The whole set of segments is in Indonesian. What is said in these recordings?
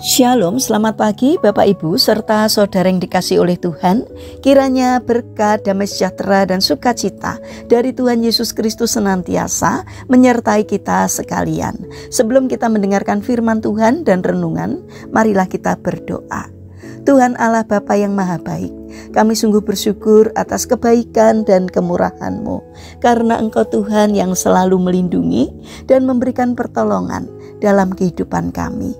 Shalom, selamat pagi Bapak Ibu serta saudara yang dikasihi oleh Tuhan. Kiranya berkat, damai sejahtera dan sukacita dari Tuhan Yesus Kristus senantiasa menyertai kita sekalian. Sebelum kita mendengarkan firman Tuhan dan renungan, marilah kita berdoa. Tuhan Allah Bapa yang Maha Baik, kami sungguh bersyukur atas kebaikan dan kemurahan-Mu, karena Engkau Tuhan yang selalu melindungi dan memberikan pertolongan dalam kehidupan kami.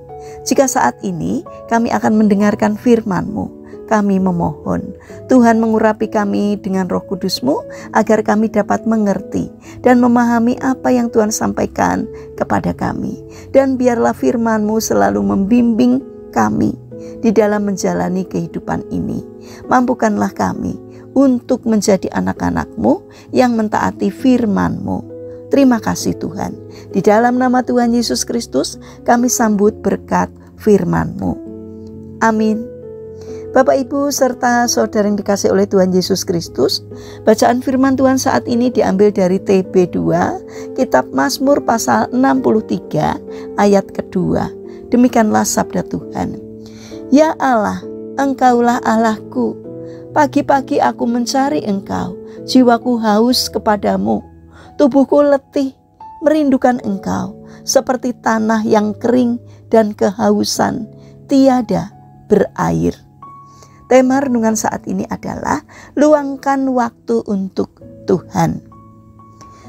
Jika saat ini kami akan mendengarkan firman-Mu, kami memohon Tuhan mengurapi kami dengan Roh Kudus-Mu agar kami dapat mengerti dan memahami apa yang Tuhan sampaikan kepada kami. Dan biarlah firman-Mu selalu membimbing kami di dalam menjalani kehidupan ini. Mampukanlah kami untuk menjadi anak-anak-Mu yang mentaati firman-Mu. Terima kasih Tuhan. Di dalam nama Tuhan Yesus Kristus kami sambut berkat firman-Mu. Amin. Bapak Ibu serta saudara yang dikasihi oleh Tuhan Yesus Kristus, bacaan firman Tuhan saat ini diambil dari TB2, Kitab Mazmur pasal 63 ayat kedua. Demikianlah sabda Tuhan. Ya Allah, Engkaulah Allahku. Pagi-pagi aku mencari Engkau, jiwaku haus kepadamu. Tubuhku letih merindukan Engkau, seperti tanah yang kering dan kehausan tiada berair. Tema renungan saat ini adalah luangkan waktu untuk Tuhan.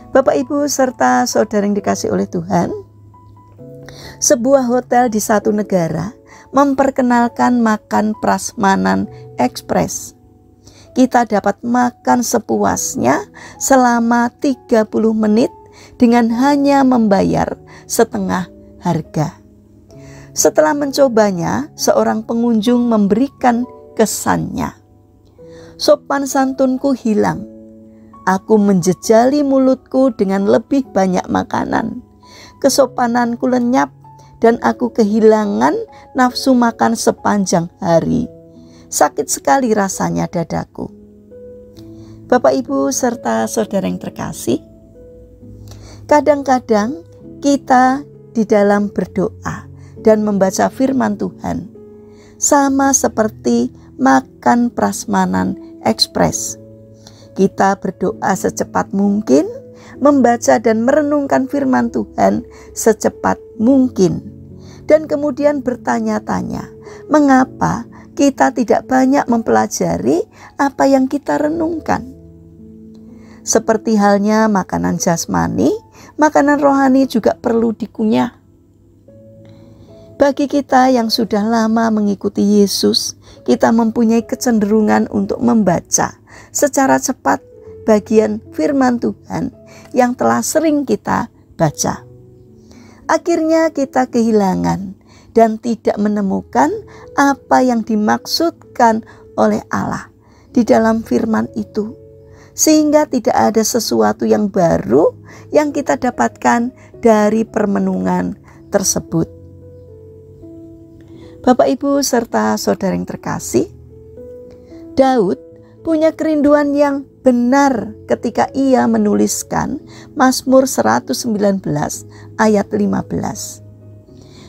Bapak Ibu serta saudara yang dikasihi oleh Tuhan, sebuah hotel di satu negara memperkenalkan makan prasmanan ekspres. Kita dapat makan sepuasnya selama 30 menit dengan hanya membayar setengah harga. Setelah mencobanya, seorang pengunjung memberikan kesannya. Sopan santunku hilang. Aku menjejali mulutku dengan lebih banyak makanan. Kesopananku lenyap dan aku kehilangan nafsu makan sepanjang hari. Sakit sekali rasanya dadaku. Bapak Ibu serta saudara yang terkasih, kadang-kadang kita di dalam berdoa dan membaca firman Tuhan sama seperti makan prasmanan ekspres. Kita berdoa secepat mungkin, membaca dan merenungkan firman Tuhan secepat mungkin, dan kemudian bertanya-tanya, mengapa kita tidak banyak mempelajari apa yang kita renungkan. Seperti halnya makanan jasmani, makanan rohani juga perlu dikunyah. Bagi kita yang sudah lama mengikuti Yesus, kita mempunyai kecenderungan untuk membaca secara cepat bagian firman Tuhan yang telah sering kita baca. Akhirnya kita kehilangan dan tidak menemukan apa yang dimaksudkan oleh Allah di dalam firman itu. Sehingga tidak ada sesuatu yang baru yang kita dapatkan dari permenungan tersebut. Bapak Ibu serta saudara yang terkasih, Daud punya kerinduan yang benar ketika ia menuliskan Mazmur 119 ayat 15.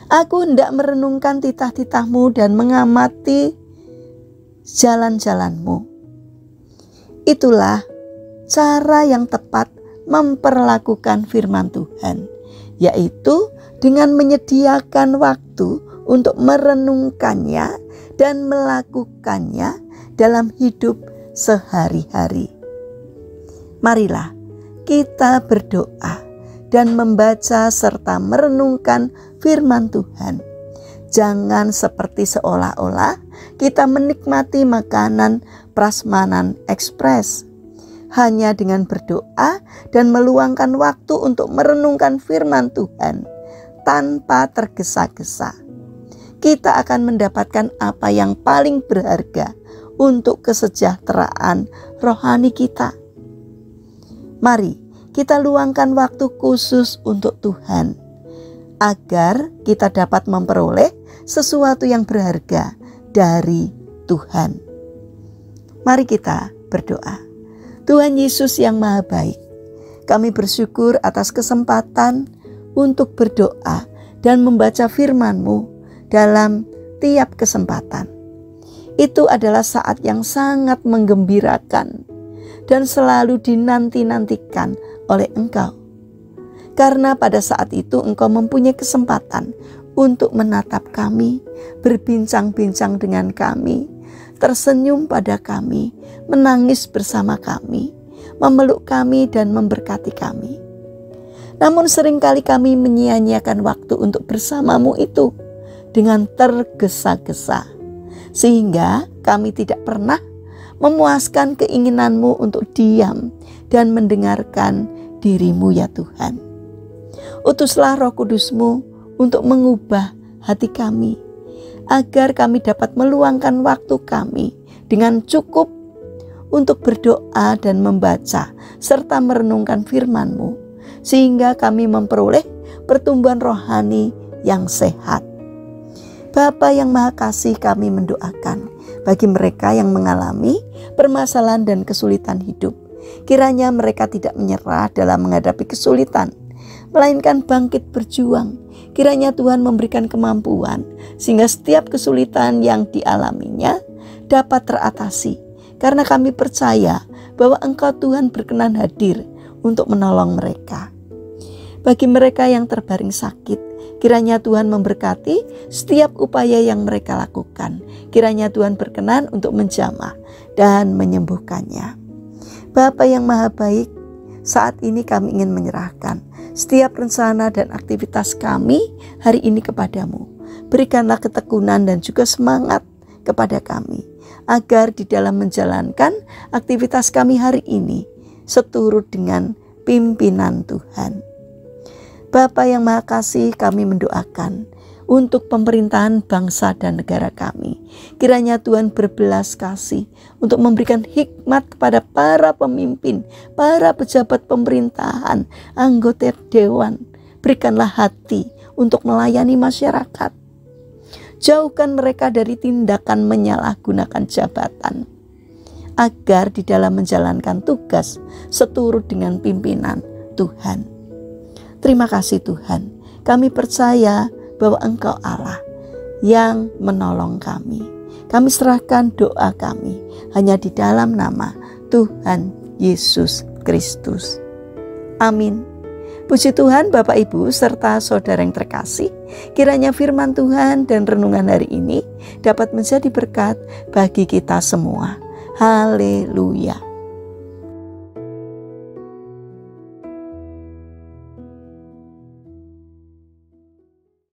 Aku hendak merenungkan titah-titah-Mu dan mengamati jalan-jalan-Mu. Itulah cara yang tepat memperlakukan firman Tuhan, yaitu dengan menyediakan waktu untuk merenungkannya dan melakukannya dalam hidup sehari-hari. Marilah kita berdoa dan membaca serta merenungkan firman Tuhan. Jangan seperti seolah-olah kita menikmati makanan prasmanan ekspres. Hanya dengan berdoa dan meluangkan waktu untuk merenungkan firman Tuhan tanpa tergesa-gesa, kita akan mendapatkan apa yang paling berharga untuk kesejahteraan rohani kita. Mari kita luangkan waktu khusus untuk Tuhan, agar kita dapat memperoleh sesuatu yang berharga dari Tuhan. Mari kita berdoa. Tuhan Yesus yang Maha Baik, kami bersyukur atas kesempatan untuk berdoa dan membaca firman-Mu dalam setiap kesempatan. Itu adalah saat yang sangat menggembirakan dan selalu dinanti-nantikan oleh Engkau. Karena pada saat itu Engkau mempunyai kesempatan untuk menatap kami, berbincang-bincang dengan kami, tersenyum pada kami, menangis bersama kami, memeluk kami dan memberkati kami. Namun seringkali kami menyia-nyiakan waktu untuk bersamamu itu dengan tergesa-gesa, sehingga kami tidak pernah memuaskan keinginanmu untuk diam dan mendengarkan dirimu ya Tuhan. Utuslah Roh Kudus-Mu untuk mengubah hati kami, agar kami dapat meluangkan waktu kami dengan cukup untuk berdoa dan membaca serta merenungkan firman-Mu, sehingga kami memperoleh pertumbuhan rohani yang sehat. Bapa yang Maha Kasih, kami mendoakan bagi mereka yang mengalami permasalahan dan kesulitan hidup. Kiranya mereka tidak menyerah dalam menghadapi kesulitan, melainkan bangkit berjuang. Kiranya Tuhan memberikan kemampuan sehingga setiap kesulitan yang dialaminya dapat teratasi. Karena kami percaya bahwa Engkau Tuhan berkenan hadir untuk menolong mereka. Bagi mereka yang terbaring sakit, kiranya Tuhan memberkati setiap upaya yang mereka lakukan. Kiranya Tuhan berkenan untuk menjamah dan menyembuhkannya. Bapa yang Maha Baik, saat ini kami ingin menyerahkan setiap rencana dan aktivitas kami hari ini kepadamu. Berikanlah ketekunan dan juga semangat kepada kami, agar di dalam menjalankan aktivitas kami hari ini seturut dengan pimpinan Tuhan. Bapa yang Maha Kasih, kami mendoakan untuk pemerintahan bangsa dan negara kami. Kiranya Tuhan berbelas kasih untuk memberikan hikmat kepada para pemimpin, para pejabat pemerintahan, anggota dewan. Berikanlah hati untuk melayani masyarakat. Jauhkan mereka dari tindakan menyalahgunakan jabatan, agar di dalam menjalankan tugas seturut dengan pimpinan Tuhan. Terima kasih Tuhan, kami percaya bahwa Engkau Allah yang menolong kami. Kami serahkan doa kami hanya di dalam nama Tuhan Yesus Kristus. Amin. Puji Tuhan Bapak Ibu serta saudara yang terkasih, kiranya firman Tuhan dan renungan hari ini dapat menjadi berkat bagi kita semua. Haleluya.